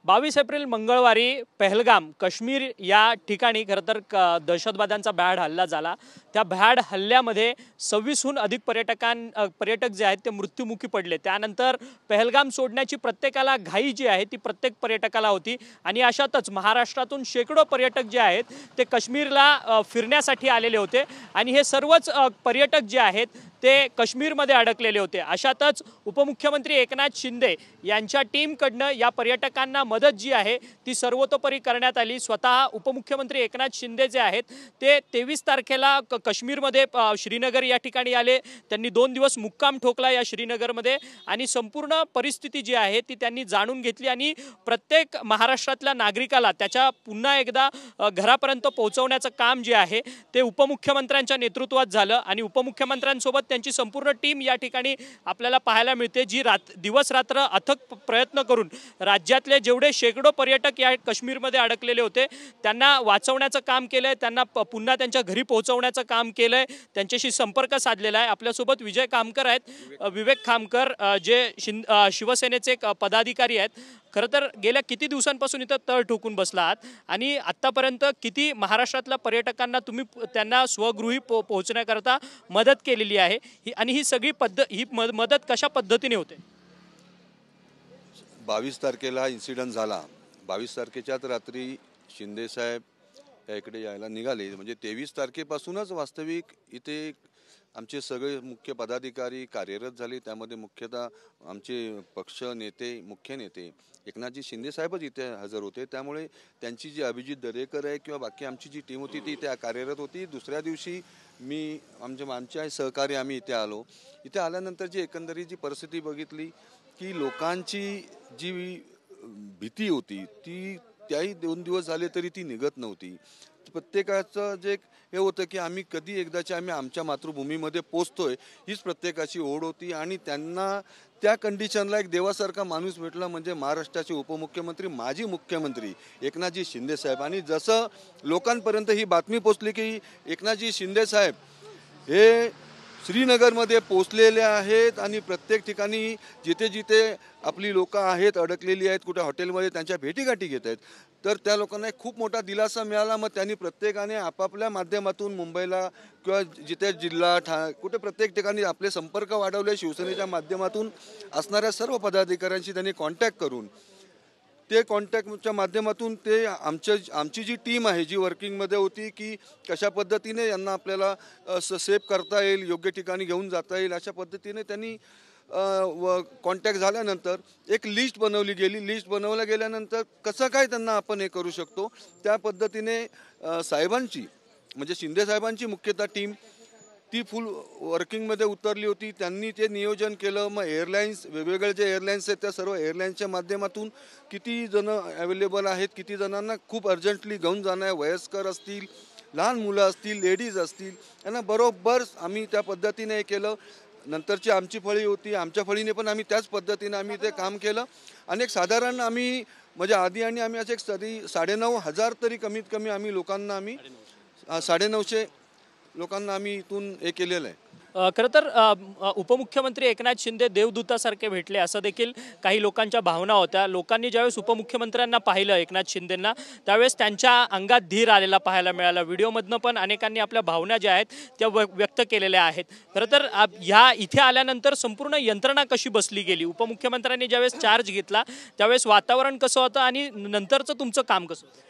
22 April मंगळवारी पहलगाम काश्मीर या ठिकाणी खरं तर दहशतवाद्यांचा भ्याड हल्ला झाला। त्या भ्याड हल्ल्यामध्ये 26हून अधिक पर्यटक जे आहेत ते मृत्युमुखी पडले। त्यानंतर पहलगाम सोडण्याची प्रत्येकाला घाई जी आहे ती प्रत्येक पर्यटकाला होती आणि अशातच महाराष्ट्रातून शेकडो पर्यटक जे आहेत ते काश्मीरला फिरण्यासाठी आलेले होते आणि हे सर्वच पर्यटक जे आहेत ते काश्मीरमध्ये अडकलेले होते। अशातच उपमुख्यमंत्री एकनाथ शिंदे यांच्या टीमकडनं या पर्यटकांना मदत जी आहे ती सर्वतोपरी करण्यात आली। स्वतः उपमुख्यमंत्री एकनाथ शिंदे जे आहेत ते 23 तारखेला काश्मीरमध्ये श्रीनगर या ठिकाणी आले। त्यांनी 2 दिवस मुक्काम ठोकला या श्रीनगरमध्ये आणि संपूर्ण परिस्थिती जी आहे ती त्यांनी जाणून घेतली आणि प्रत्येक महाराष्ट्रातल्या नागरिकाला त्याच्या पुन्हा एकदा घरापर्यंत पोहोचवण्याचं काम जे आहे ते उपमुख्यमंत्र्यांच्या नेतृत्वात झालं आणि उपमुख्यमंत्र्यांसोबत त्यांची संपूर्ण टीम या ठिकाणी आपल्याला पाहायला मिळते, जी दिवस रात्र अथक प्रयत्न करून राज्यातले जेवढे शेकडो पर्यटक या काश्मीरमध्ये अडकलेले होते त्यांना वाचवण्याचं काम केलंय, त्यांना पुन्हा त्यांच्या घरी पोहोचवण्याचं काम केलंय, त्यांच्याशी संपर्क साधलेला आहे। आपल्यासोबत विजय खामकर आहेत, विवेक खामकर जे शिवसेनेचे पदाधिकारी आहेत। खरं तर गेल्या किती दिवसांपासून इथं तळ ठोकून बसला आहात आणि आतापर्यंत किती महाराष्ट्रातल्या पर्यटकांना तुम्ही त्यांना स्वगृही पोहोचण्याकरता मदत केलेली आहे आणि ही सगळी मदत कशा पद्धतीने होते? 22 तारखेला इन्सिडेंट झाला। 22 तारखेच्याच रात्री शिंदे साहेब या इकडे यायला निघाले, म्हणजे 23 तारखेपासूनच वास्तविक इथे आमचे सगळे मुख्य पदाधिकारी कार्यरत झाले। त्यामध्ये मुख्यतः आमचे पक्ष नेते, मुख्य नेते एकनाथजी शिंदे साहेबच इथे हजर होते। त्यामुळे त्यांची जी अभिजित दरेकर आहे किंवा बाकी आमची जी टीम होती ती इथे कार्यरत होती। दुसऱ्या दिवशी मी आमच्या सहकारी आम्ही इथे आलो। इथे आल्यानंतर जी एकंदरीत जी परिस्थिती बघितली की लोकांची जी भीती होती ती त्याही 2 दिवस झाले तरी ती निघत नव्हती। प्रत्येकाचं जे हे होतं की आम्ही कधी एकदाचे आम्ही आमच्या मातृभूमीमध्ये पोचतोय हीच प्रत्येकाची ओढ होती आणि त्यांना त्या कंडिशनला एक देवासारखा माणूस भेटला म्हणजे महाराष्ट्राचे उपमुख्यमंत्री, माजी मुख्यमंत्री एकनाथजी शिंदे साहेब। आणि जसं लोकांपर्यंत ही बातमी पोचली की एकनाथजी शिंदे साहेब हे श्रीनगरमध्ये पोचलेले आहेत आणि प्रत्येक ठिकाणी जिथे जिथे आपली लोक आहेत अडकलेली आहेत कुठे हॉटेलमध्ये त्यांच्या भेटीगाठी घेत आहेत, तर त्या लोकांना एक खूप मोठा दिलासा मिळाला। मग त्यांनी प्रत्येकाने आपापल्या माध्यमातून मुंबईला किंवा जिथे जिल्हा कुठे प्रत्येक ठिकाणी आपले संपर्क वाढवले। शिवसेनेच्या माध्यमातून असणाऱ्या सर्व पदाधिकाऱ्यांशी त्यांनी कॉन्टॅक्ट करून ते कॉन्टॅक्टच्या माध्यमातून ते आमची जी टीम आहे जी वर्किंगमध्ये होती की कशा पद्धतीने यांना आपल्याला सेफ करता येईल, योग्य ठिकाणी घेऊन जाता येईल, अशा पद्धतीने त्यांनी कॉन्टॅक्ट झाल्यानंतर एक लिस्ट बनवली गेली। लिस्ट बनवल्या गेल्यानंतर कसं काय त्यांना आपण हे करू शकतो त्या पद्धतीने साहेबांची म्हणजे शिंदे साहेबांची मुख्यतः टीम ती फुल वर्किंगमध्ये उतरली होती। त्यांनी ते नियोजन केलं। मग एअरलाईन्स वेगवेगळे जे एअरलाईन्स आहेत त्या सर्व एअरलाईन्सच्या माध्यमातून किती जण अवेलेबल आहेत, किती जणांना खूप अर्जंटली घेऊन जाणं आहे, वयस्कर असतील, लहान मुलं असतील, लेडीज असतील, यांना बरोबर आम्ही त्या पद्धतीने हे केलं। नंतरची आमची फळी होती, आमच्या फळीने पण आम्ही त्याच पद्धतीने आम्ही ते काम केलं आणि एक साधारण आम्ही म्हणजे आधी आणि आम्ही असे 9,500 तरी कमीत कमी आम्ही लोकांना 950 लोकांना आम्ही इथून हे केलेलं आहे। खरं तर उपमुख्यमंत्री एकनाथ शिंदे देवदूतासारखे भेटले असं देखील काही लोकांच्या भावना होत्या। लोकांनी ज्यावेळेस उपमुख्यमंत्र्यांना पाहिलं एकनाथ शिंदेंना त्यावेळेस त्यांच्या अंगात धीर आलेला पाहायला मिळाला। व्हिडिओमधनं पण अनेकांनी आपल्या भावना ज्या आहेत त्या व्यक्त केलेल्या आहेत। खरं तर ह्या इथे आल्यानंतर संपूर्ण यंत्रणा कशी बसली गेली, उपमुख्यमंत्र्यांनी ज्यावेळेस चार्ज घेतला त्यावेळेस वातावरण कसं होतं आणि नंतरचं तुमचं काम कसं होतं?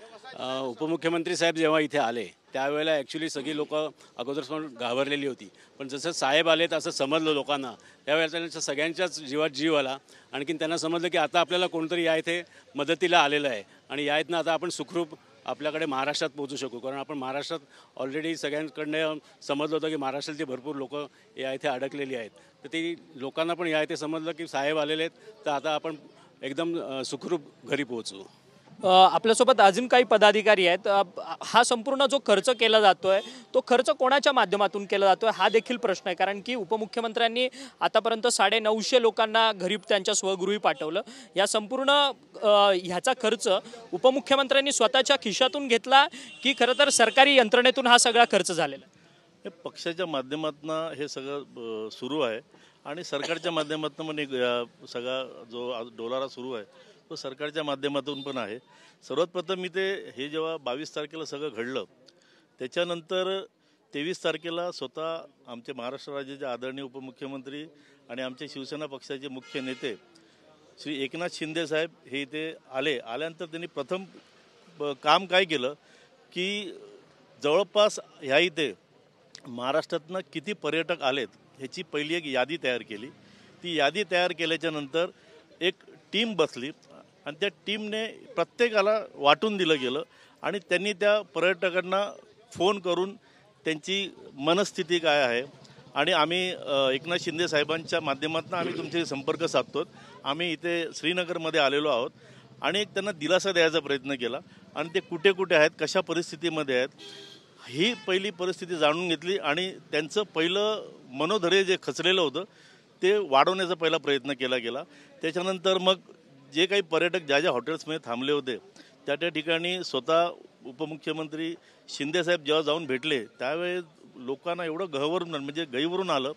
उपमुख्यमंत्री साहेब जेव्हा इथे आले त्यावेळेला ॲक्च्युली सगळी लोक अगोदरपासून घाबरलेली होती, पण जसं साहेब आले तसं समजलं लोकांना। त्यावेळेला त्यांच्या सगळ्यांच्याच जीवात जीव आला। आणखीन त्यांना समजलं की आता आपल्याला कोणतरी या इथे मदतीला आलेलं आहे आणि या इथनं आता आपण सुखरूप आपल्याकडे महाराष्ट्रात पोहोचू शकू। कारण आपण महाराष्ट्रात ऑलरेडी सगळ्यांकडनं समजलं होतं की महाराष्ट्रातली भरपूर लोक या इथे अडकलेली आहेत, तर ती लोकांना पण या इथे समजलं की साहेब आलेले आहेत तर आता आपण एकदम सुखरूप घरी पोहोचू। आपल्यासोबत अजून काही पदाधिकारी आहेत। हा संपूर्ण जो खर्च केला जातोय तो खर्च कोणाच्या माध्यमातून केला जातोय हा देखील प्रश्न आहे, कारण की उपमुख्यमंत्र्यांनी आतापर्यंत 950 लोकांना घरी त्यांच्या स्वगृही पाठवलं। या संपूर्ण ह्याचा खर्च उपमुख्यमंत्र्यांनी स्वतःच्या खिशातून घेतला की खरं तर सरकारी यंत्रणेतून हा सगळा खर्च झालेला? हे पक्षाच्या माध्यमातून हे सगळं सुरू आहे आणि सरकारच्या माध्यमातून पण एक सगळा जो डोलारा सुरू आहे व सरकारच्या माध्यमातून पण आहे. सर्वात प्रथम मी हे जेव्हा 22 तारखेला सगळं घडलं त्याच्यानंतर 23 तारखेला स्वतः आमचे महाराष्ट्र राज्याचे आदरणीय उपमुख्यमंत्री आणि आमचे शिवसेना पक्षाचे मुख्य नेते श्री एकनाथ शिंदे साहेब हे इथे आल्यानंतर त्यांनी प्रथम काम काय केलं की जवळपास ह्या इथे महाराष्ट्रातनं किती पर्यटक आलेत ह्याची पहिली एक यादी तयार केली. ती यादी तयार केल्याच्या नंतर एक टीम बसली आणि त्या टीमने प्रत्येकाला वाटून दिलं गेलं आणि त्यांनी त्या पर्यटकांना फोन करून त्यांची मनस्थिती काय आहे आणि आम्ही एकनाथ शिंदे साहेबांच्या माध्यमातून आम्ही तुमचे संपर्क साधतो. आम्ही इथे श्रीनगरमध्ये आलेलो आहोत आणि एक त्यांना दिलासा द्यायचा प्रयत्न केला आणि ते कुठे कुठे आहेत, कशा परिस्थितीमध्ये आहेत ही पहिली परिस्थिती जाणून घेतली आणि त्यांचं पहिलं मनोधैर्य जे खचलेलं होतं ते वाढवण्याचा पहिला प्रयत्न केला गेला. त्याच्यानंतर मग जे काही पर्यटक ज्या हॉटेल्समध्ये थांबले होते त्या ठिकाणी स्वतः उपमुख्यमंत्री शिंदेसाहेब जेव्हा जाऊन भेटले त्यावेळेस लोकांना एवढं गहिवरून आलं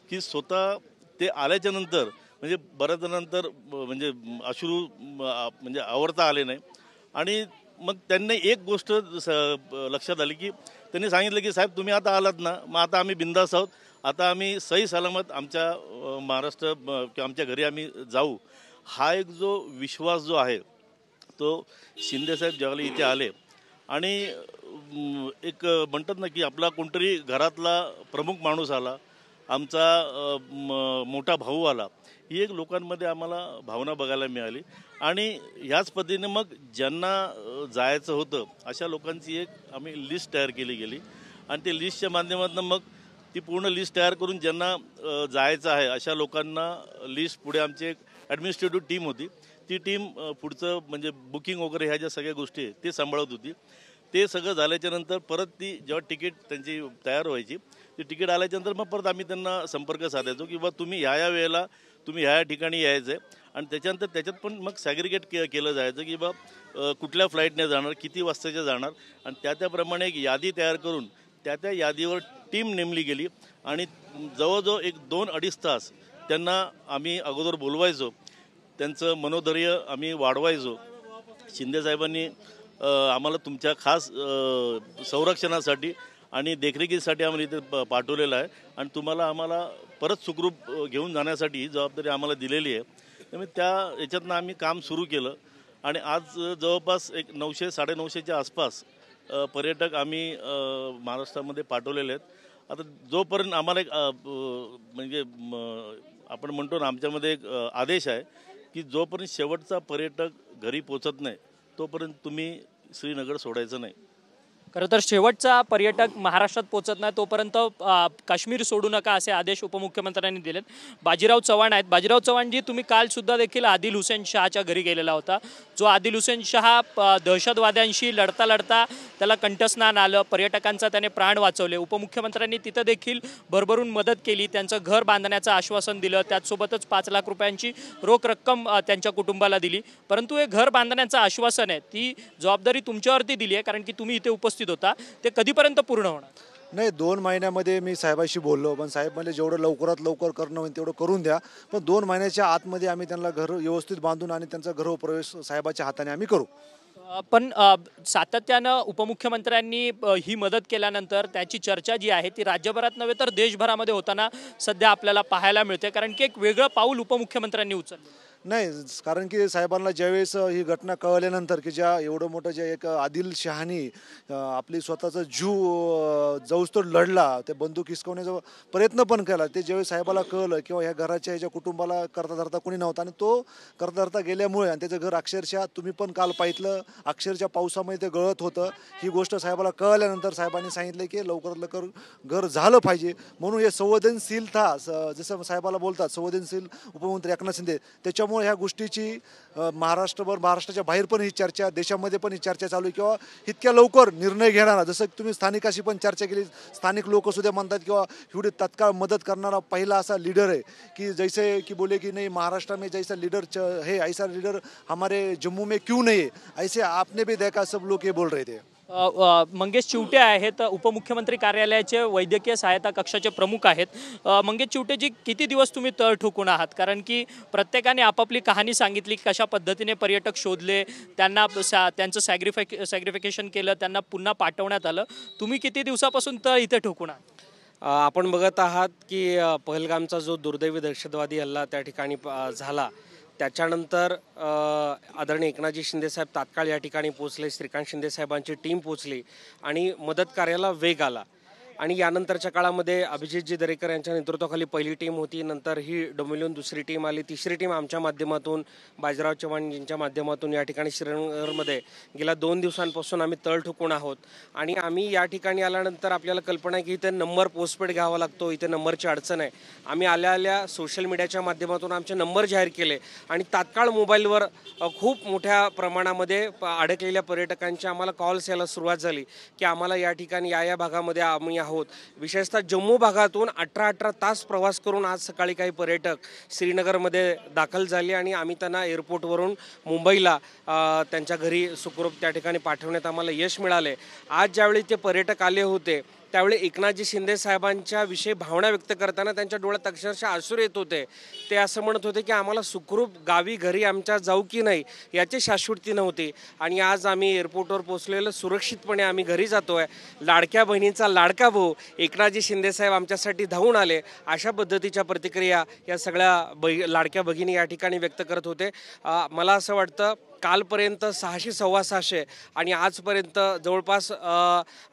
की स्वतः ते आल्याच्या नंतर म्हणजे बऱ्याच जणांतर म्हणजे अश्रू म्हणजे आवरता आले नाही. आणि मग त्यांनी एक गोष्ट लक्षात आली की त्यांनी सांगितलं की साहेब तुम्ही आता आलात ना, मग आता आम्ही बिंदास आहोत, आता आम्ही सही सलामत आमच्या महाराष्ट्र किंवा आमच्या घरी आम्ही जाऊ. हा एक जो विश्वास जो आहे तो शिंदेसाहेब ज्यावेळी इथे आले आणि एक म्हणतात ना की आपला कोणतरी घरातला प्रमुख माणूस आला, आमचा मोठा भाऊ आला, ही एक लोकांमध्ये आम्हाला भावना बघायला मिळाली. आणि ह्याच पद्धतीने मग ज्यांना जायचं होतं अशा लोकांची एक आम्ही लिस्ट तयार केली गेली आणि ते लिस्टच्या माध्यमातून मग ती पूर्ण लिस्ट तयार करून ज्यांना जायचं आहे अशा लोकांना लिस्ट पुढे आमची एक ॲडमिनिस्ट्रेटिव्ह टीम होती. ती टीम पुढचं म्हणजे बुकिंग वगैरे ह्या ज्या सगळ्या गोष्टी आहेत ते सांभाळत होती. ते सगळं झाल्याच्या नंतर परत ती जेव्हा तिकीट त्यांची तयार व्हायची ती तिकीट आल्याच्यानंतर मग परत आम्ही त्यांना संपर्क साधायचो की बा तुम्ही ह्या वेळेला तुम्ही ह्या ठिकाणी यायचं आहे आणि त्याच्यानंतर त्याच्यात पण मग सॅग्रिगेट केलं जायचं की बा कुठल्या फ्लाईटने जाणार, किती वाजताच्या जाणार आणि त्याप्रमाणे एक यादी तयार करून त्या यादीवर टीम नेमली गेली आणि जवळजवळ एक 2-2.5 तास त्यांना आम्ही अगोदर बोलवायचो, त्यांचं मनोधैर्य आम्ही वाढवायचो. शिंदेसाहेबांनी आम्हाला तुमच्या खास संरक्षणासाठी आणि देखरेखीसाठी आम्हाला इथे पाठवलेलं आहे आणि आम्हाला परत सुखरूप घेऊन जाण्यासाठी ही जबाबदारी आम्हाला दिलेली आहे. त्यामुळे त्या याच्यातनं आम्ही काम सुरू केलं आणि आज जवळपास एक 900-950च्या आसपास पर्यटक आम्ही महाराष्ट्रामध्ये पाठवलेले आहेत. आता जोपर्यंत आम्हाला एक म्हणजे आपण म्हणतो ना आमच्यामध्ये एक आदेश आहे की जोपर्यंत शेवटचा पर्यटक घरी पोचत नाही तोपर्यंत तुम्ही श्रीनगर सोडायचं नाही. खरं तर शेवटचा पर्यटक महाराष्ट्रात पोहोचत नाही तोपर्यंत काश्मीर सोडू नका असे आदेश उपमुख्यमंत्र्यांनी दिलेत. बाजीराव चव्हाण आहेत. बाजीराव चव्हाणजी, तुम्ही काल सुद्धा देखील आदिल हुसेन शहाच्या घरी गेलेला होता. जो आदिल हुसेन शहा दहशतवाद्यांशी लढता लढता त्याला कंठस्नान आलं, पर्यटकांचा त्याने प्राण वाचवले. उपमुख्यमंत्र्यांनी तिथं देखील भरभरून मदत केली, त्यांचं घर बांधण्याचं आश्वासन दिलं, त्याचसोबतच 5 लाख रुपयांची रोख रक्कम त्यांच्या कुटुंबाला दिली. परंतु हे घर बांधण्याचं आश्वासन आहे, ती जबाबदारी तुमच्यावरती दिली आहे कारण की तुम्ही इथे उपस्थित होता. ते कधीपर्यंत पूर्ण होणार? नाही, 2 महिन्यामध्ये मी साहेबाशी बोललो, पण साहेब म्हणले जेवढं लवकरात लवकर करणं होईल तेवढं करून द्या, पण 2 महिन्याच्या आतमध्ये आम्ही त्यांना घर व्यवस्थित बांधून आणि त्यांचा गृहप्रवेश साहेबाच्या हाताने आम्ही करू. पण सातत्यानं उपमुख्यमंत्र्यांनी ही मदत केल्यानंतर त्याची चर्चा जी आहे ती राज्यभरात नव्हे तर देशभरामध्ये होताना सध्या आपल्याला पाहायला मिळते, कारण की एक वेगळं पाऊल उपमुख्यमंत्र्यांनी उचललं. नाही, कारण की साहेबांना ज्यावेळेस ही घटना कळल्यानंतर की ज्या एवढं मोठं जे एक आदिल शहानी आपली स्वतःचा जीव जवळतोड लढला, ते बंदूक हिसकवण्याचा प्रयत्न पण केला, ते ज्यावेळेस साहेबाला कळलं किंवा ह्या घराच्या ह्याच्या कुटुंबाला करता धरता कोणी नव्हता आणि तो करता धरता गेल्यामुळे आणि त्याचं घर अक्षरशः तुम्ही पण काल पाहितलं अक्षरशः पावसामध्ये ते गळत होतं. ही गोष्ट साहेबाला कळल्यानंतर साहेबांनी सांगितलं की लवकरात लवकर घर झालं पाहिजे. म्हणून हे संवेदनशीलता जसं साहेबाला बोलतात संवेदनशील उपमुख्यमंत्री एकनाथ शिंदे, त्याच्यामुळे ह्या गोष्टीची महाराष्ट्राच्या बाहेर पण ही चर्चा, देशामध्ये पण ही चर्चा चालू आहे किंवा इतक्या लवकर निर्णय घेणारा, जसं तुम्ही स्थानिकाशी पण चर्चा केली, स्थानिक लोक सुद्धा म्हणतात किंवा एवढी तत्काळ मदत करणारा पहिला असा लीडर आहे की जैसे की बोले की नहीं महाराष्ट्र में जैसा लीडर है ऐसा लीडर हमारे जम्मू में क्यों नहीं है, ऐसे आपने भी देखा, सब लोग ये बोल रहे थे. मंगेश चिवटे आहेत, उपमुख्यमंत्री कार्यालयाचे वैद्यकीय सहायता कक्षाचे प्रमुख आहेत. मंगेश चिवटेजी, किती दिवस तुम्ही तळ ठोकून आहात? कारण की प्रत्येकाने आपापली कहाणी सांगितली, कशा पद्धतीने पर्यटक शोधले, त्यांना त्यांचं सॅग्रिफिकेशन केलं, त्यांना पुन्हा पाठवण्यात आलं. तुम्ही किती दिवसापासून तळ इथे ठोकून आहात? आपण बघत आहात की पहलगामचा जो दुर्दैवी दहशतवादी हल्ला त्या ठिकाणी झाला, त्याच्यानंतर आदरणीय एकनाथजी शिंदेसाहेब तात्काळ या ठिकाणी पोहोचले, श्रीकांत शिंदेसाहेबांची टीम पोहोचली आणि मदत कार्याला वेग आला. आणि यानंतरच्या काळामध्ये अभिजितजी दरेकर यांच्या नेतृत्वाखाली पहिली टीम होती, नंतर ही डोंबिवलीहून दुसरी टीम आली, तिसरी टीम आमच्या माध्यमातून, बाजीराव चव्हाणजींच्या माध्यमातून या ठिकाणी श्रीनगरमध्ये गेल्या 2 दिवसांपासून आम्ही तळ ठोकून आहोत. आणि आम्ही या ठिकाणी आल्यानंतर आपल्याला कल्पना आहे की इथे नंबर पोस्टपेड घ्यावा लागतो, इथे नंबरची अडचण आहे. आम्ही आल्या सोशल मीडियाच्या माध्यमातून आमचे नंबर जाहीर केले आणि तात्काळ मोबाईलवर खूप मोठ्या प्रमाणामध्ये अडकलेल्या पर्यटकांचे आम्हाला कॉल्स यायला सुरुवात झाली की आम्हाला या ठिकाणी या भागामध्ये आम्ही आहोत. विशेषतः जम्मू भागातून 18 तास प्रवास करून आज सकाळी काही पर्यटक श्रीनगरमध्ये दाखल झाले आणि आम्ही त्यांना एअरपोर्टवरून मुंबईला त्यांच्या घरी सुखरूप त्या ठिकाणी पाठवण्यात आम्हाला यश मिळाले. आज ज्यावेळी ते पर्यटक आले होते त्यावेळी एकनाथजी शिंदे साहेबांच्या विषयी भावना व्यक्त करताना त्यांच्या डोळ्यात अक्षरशः अश्रू येत होते. ते असं म्हणत होते की आम्हाला सुखरूप गावी घरी आमच्या जाऊ की नाही याची शाश्वती नव्हती. आणि आज आम्ही एअरपोर्टवर पोहोचलेलो, सुरक्षितपणे आम्ही घरी जातो आहे. लाडक्या बहिणींचा लाडका भाऊ एकनाथजी शिंदे साहेब आमच्यासाठी धावून आले, अशा पद्धतीच्या प्रतिक्रिया या सगळ्या लाडक्या भगिनी या ठिकाणी व्यक्त करत होते. मला असं वाटतं कालपर्यंत 600 सव्वा 600 आणि आजपर्यंत जवळपास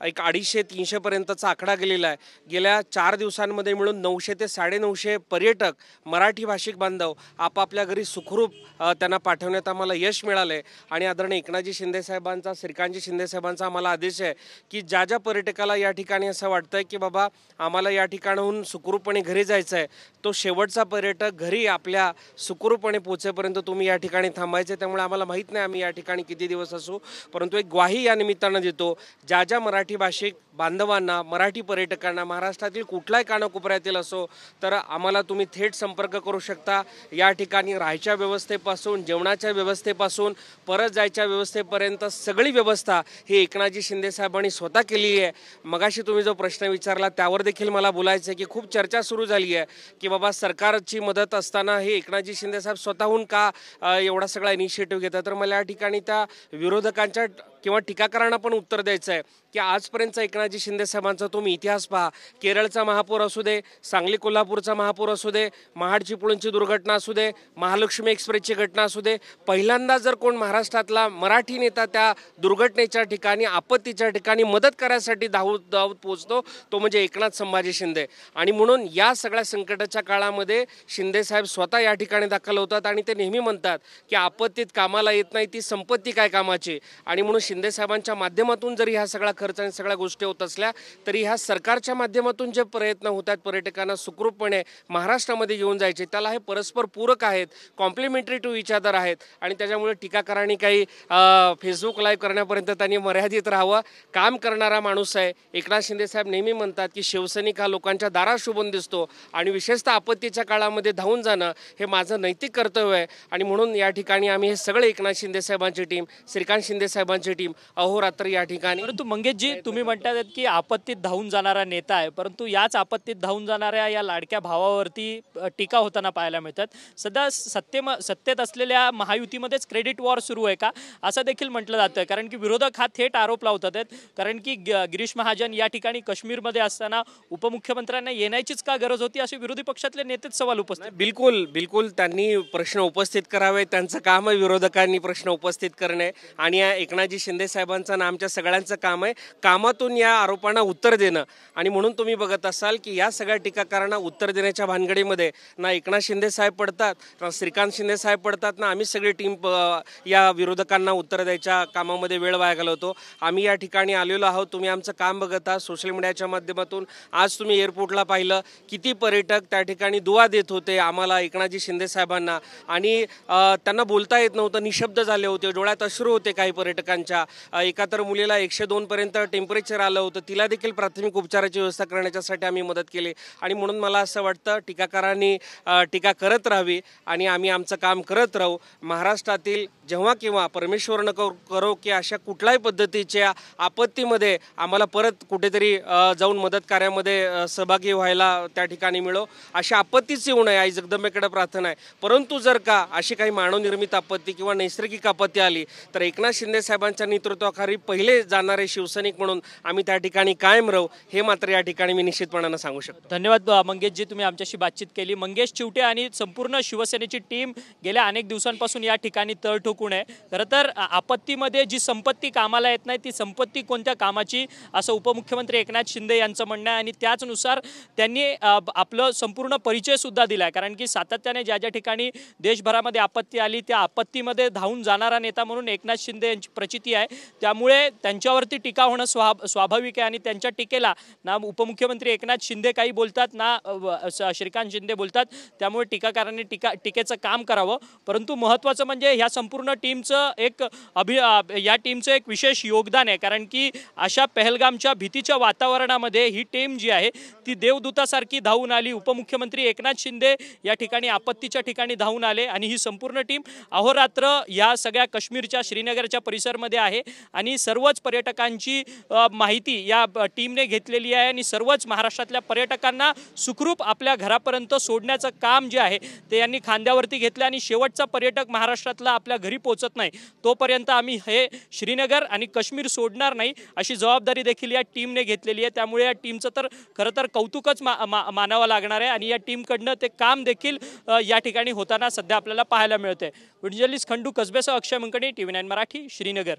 एक 250-300 पर्यंतचा आकडा गेलेला आहे. गेल्या 4 दिवसांमध्ये मिळून 900 ते 950 पर्यटक मराठी भाषिक बांधव आपापल्या घरी सुखरूप त्यांना पाठवण्यात आम्हाला यश मिळाले. आणि आदरणीय एकनाथजी शिंदे साहेबांचा, श्रीकांतजी शिंदे साहेबांचा आम्हाला आदेश आहे की ज्या पर्यटकाला या ठिकाणी असं वाटतंय की बाबा आम्हाला या ठिकाणाहून सुखरूपपणे घरी जायचं आहे, तो शेवटचा पर्यटक घरी आपल्या सुखरूपपणे पोहोचेपर्यंत तुम्ही या ठिकाणी थांबायचे. त्यामुळे आम्हाला माहीत नाही आम्ही या ठिकाणी किती दिवस असू, परंतु एक ग्वाही या निमित्तानं देतो ज्या मराठी भाषिक बांधवांना, मराठी पर्यटकांना, महाराष्ट्रातील कुठल्याही कानाकोपऱ्यातील असो, तर आम्हाला तुम्ही थेट संपर्क करू शकता. या ठिकाणी राहायच्या व्यवस्थेपासून, जेवणाच्या व्यवस्थेपासून, परत जायच्या व्यवस्थेपर्यंत सगळी व्यवस्था ही एकनाथजी शिंदे साहेबांनी स्वतः केली आहे. मगाशी तुम्ही जो प्रश्न विचारला त्यावर देखील मला बोलायचं आहे की खूप चर्चा सुरू झाली आहे की बाबा सरकारची मदत असताना हे एकनाथजी शिंदे साहेब स्वतःहून का एवढा सगळा इनिशिएटिव्ह घेतात. तर मला या ठिकाणी त्या विरोधकांच्या किंवा टीकाकारांना पण उत्तर द्यायचं आहे की आजपर्यंतचा एकनाथजी शिंदे साहेबांचा तुम्ही इतिहास पहा. केरळचा महापूर असू दे, सांगली कोल्हापूरचा महापूर असू दे, महाड चिपळूणची दुर्घटना असू दे, महालक्ष्मी एक्सप्रेसची घटना असू दे, पहिल्यांदा जर कोण महाराष्ट्रातला मराठी नेता त्या दुर्घटनेच्या ठिकाणी, आपत्तीच्या ठिकाणी मदत करायसाठी धावत पोहोचतो तो म्हणजे एकनाथ संभाजी शिंदे. आणि म्हणून या सगळ्या संकटाच्या काळामध्ये शिंदे साहेब स्वतः या ठिकाणी दाखल होतात आणि ते नेहमी म्हणतात की आपत्तीत कामाला येत नाही ती संपत्ती काय कामाची. आणि म्हणून शिंदे साहेबांच्या माध्यमातून जरी ह्या सगळा खर्च आणि सगळ्या गोष्टी होत असल्या तरी ह्या सरकारच्या माध्यमातून जे प्रयत्न होत आहेत पर्यटकांना सुखरूपपणे महाराष्ट्रामध्ये घेऊन जायचे, त्याला हे परस्पर पूरक आहेत, कॉम्प्लिमेंटरी टू इच अदर आहेत. आणि त्याच्यामुळे टीकाकारांनी काही फेसबुक लाईव्ह करण्यापर्यंत त्यांनी मर्यादित राहावं. काम करणारा माणूस आहे. एकनाथ शिंदे साहेब नेहमी म्हणतात की शिवसैनिक हा लोकांच्या दारात शोभून दिसतो आणि विशेषतः आपत्तीच्या काळामध्ये धावून जाणं हे माझं नैतिक कर्तव्य आहे. आणि म्हणून या ठिकाणी आम्ही हे सगळे एकनाथ शिंदे साहेबांची टीम, श्रीकांत शिंदे साहेबांची टीम अहोरात्र या ठिकाणी. परंतु मंगेशजी, तुम्ही म्हणतात की आपत्तीत धावून जाणारा नेता आहे, परंतु याच आपत्तीत धावून जाणाऱ्या या लाडक्या भावावरती टीका होताना पाहायला मिळतात. सध्या सत्तेत असलेल्या महायुतीमध्येच क्रेडिट वॉर सुरू आहे का असं देखील म्हटलं जातं. कारण की विरोधक हा थेट आरोप लावतात आहेत, कारण की गिरीश महाजन या ठिकाणी काश्मीरमध्ये असताना उपमुख्यमंत्र्यांना येण्याचीच का गरज होती असे विरोधी पक्षातले नेतेच सवाल उपस्थित. बिलकुल त्यांनी प्रश्न उपस्थित करावे. त्यांचं काम आहे विरोधकांनी प्रश्न उपस्थित करणे आणि या एकनाथजी शिंदे साहेबांचं ना आमच्या सगळ्यांचं काम आहे कामातून या आरोपांना उत्तर देणं. आणि म्हणून तुम्ही बघत असाल की या सगळ्या टीकाकारांना उत्तर देण्याच्या भानगडीमध्ये ना एकनाथ शिंदे साहेब पडतात, ना श्रीकांत शिंदे साहेब पडतात, ना आम्ही सगळी टीम या विरोधकांना उत्तर द्यायच्या कामामध्ये वेळ वाया घालवतो. आम्ही या ठिकाणी आलेलो आहोत. तुम्ही आमचं काम बघत आहात सोशल मीडियाच्या माध्यमातून. आज तुम्ही एअरपोर्टला पाहिलं किती पर्यटक त्या ठिकाणी दुवा देत होते आम्हाला, एकनाथजी शिंदे साहेबांना. आणि त्यांना बोलता येत नव्हतं, निशब्द झाले होते, डोळ्यात अश्रू होते काही पर्यटकांच्या. वर्षाच्या, एका तर मुलीला 102 पर्यंत टेम्परेचर आलं होतं, तिला देखील प्राथमिक उपचाराची व्यवस्था करण्याच्यासाठी आम्ही मदत केली. आणि म्हणून मला असं वाटतं टीकाकारांनी टीका करत राहावी आणि आम्ही आमचं काम करत राहू. महाराष्ट्रातील जेव्हा केव्हा परमेश्वर न करो की अशा कुठल्याही पद्धतीच्या आपत्तीमध्ये आम्हाला परत कुठेतरी जाऊन मदत कार्यामध्ये सहभागी व्हायला त्या ठिकाणी मिळो, अशा आपत्तीच येऊ नये आई जगदंबेकडे प्रार्थना आहे. परंतु जर का अशी काही मानवनिर्मित आपत्ती किंवा नैसर्गिक आपत्ती आली तर एकनाथ शिंदे साहेबांच्या नेतृत्वाखाली पहिले जाणारे शिवसैनिक म्हणून आम्ही त्या ठिकाणी कायम राहू, हे मात्र या ठिकाणी मी निश्चितपणानं सांगू शकतो. धन्यवाद मंगेशजी, तुम्ही आमच्याशी बातचीत केली. मंगेश चिवटे आणि संपूर्ण शिवसेनेची टीम गेल्या अनेक दिवसांपासून या ठिकाणी तळ ठोकून आहे. खरं तर आपत्तीमध्ये जी संपत्ती कामाला येत नाही ती संपत्ती कोणत्या कामाची, असं उपमुख्यमंत्री एकनाथ शिंदे यांचं म्हणणं आहे. आणि त्याचनुसार त्यांनी आपलं संपूर्ण परिचय सुद्धा दिलाय. कारण की सातत्याने ज्या ज्या ठिकाणी देशभरामध्ये आपत्ती आली त्या आपत्तीमध्ये धावून जाणारा नेता म्हणून एकनाथ शिंदे यांची प्रचिती आहे. त्यामुळे त्यांच्यावरती टीका होणं स्वाभाविक आहे. आणि त्यांच्या टीकेला ना उपमुख्यमंत्री एकनाथ शिंदे काही बोलतात ना श्रीकांत शिंदे बोलतात. त्यामुळे टीकाकारांनी टीकेचं काम करावं. परंतु महत्त्वाचं म्हणजे ह्या संपूर्ण टीमचं या टीमचं एक विशेष योगदान आहे. कारण की अशा पहलगामच्या भीतीच्या वातावरणामध्ये ही टीम जी आहे ती देवदूतासारखी धावून आली. उपमुख्यमंत्री एकनाथ शिंदे या ठिकाणी आपत्तीच्या ठिकाणी धावून आले आणि ही संपूर्ण टीम अहोरात्र या सगळ्या काश्मीरच्या श्रीनगरच्या परिसरमध्ये आहे. आणि सर्वच पर्यटकांची माहिती या टीमने घेतलेली आहे. आणि सर्वच महाराष्ट्रातल्या पर्यटकांना सुखरूप आपल्या घरापर्यंत सोडण्याचं काम जे आहे ते यांनी खांद्यावरती घेतलं. आणि शेवटचा पर्यटक महाराष्ट्रातला आपल्या घरी पोहोचत नाही तोपर्यंत आम्ही हे श्रीनगर आणि काश्मीर सोडणार नाही, अशी जबाबदारी देखील या टीमने घेतलेली आहे. त्यामुळे या टीमचं तर खरं तर कौतुकच मानावं लागणार आहे. आणि या टीमकडनं ते काम देखील या ठिकाणी होताना सध्या आपल्याला पाहायला मिळतंय. जर्नलिस्ट खंडू कसबेसह अक्षय मंकणी, TV9 मराठी, श्रीनगर.